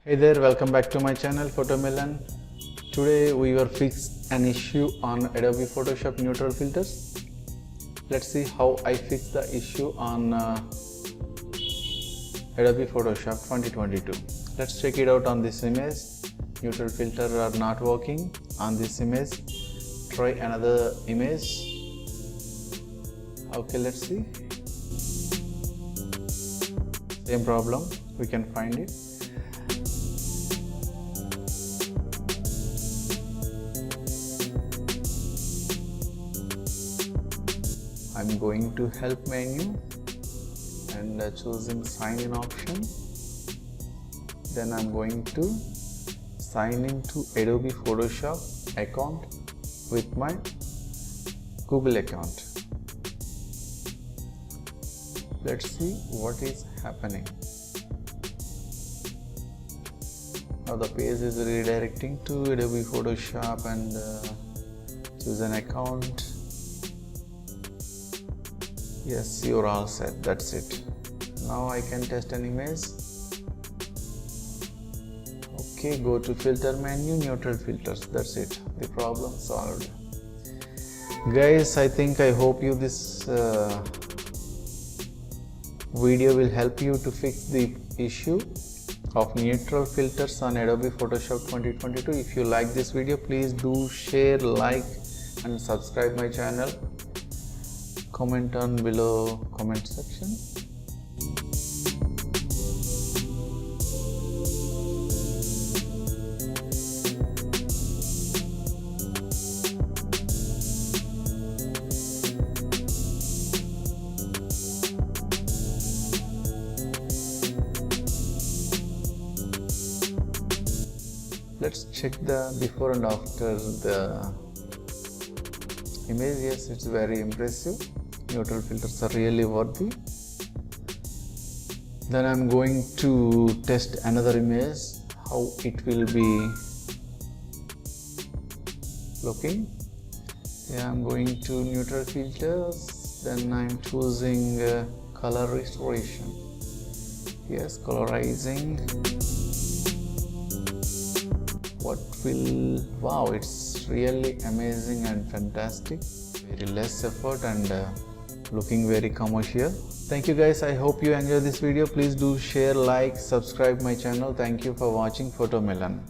Hey there, welcome back to my channel Photomelon. Today we will fix an issue on Adobe Photoshop neutral filters. Let's see how I fix the issue on Adobe Photoshop 2022. Let's check it out on this image. Neutral filter are not working on this image. Try another image. Okay, let's see. Same problem, we can find it. I'm going to help menu and choosing sign in option. Then I'm going to sign into Adobe Photoshop account with my Google account. Let's see what is happening. Now the page is redirecting to Adobe Photoshop and choose an account. Yes, you're all set. That's it. Now I can test an image. Okay, go to filter menu, neutral filters. That's it. The problem solved. Guys, I hope you this video will help you to fix the issue of neutral filters on Adobe Photoshop 2022. If you like this video, please do share, like and subscribe my channel. Comment on below comment section. Let's check the before and after the image. Yes, it's very impressive. Neutral filters are really worthy. Then I'm going to test another image, how it will be looking. Yeah, I'm going to neutral filters, then I'm choosing color restoration. Yes, colorizing. Wow, it's really amazing and fantastic. Very less effort and looking very commercial. Thank you guys. I hope you enjoy this video. Please do share, like, subscribe my channel. Thank you for watching Photomelon.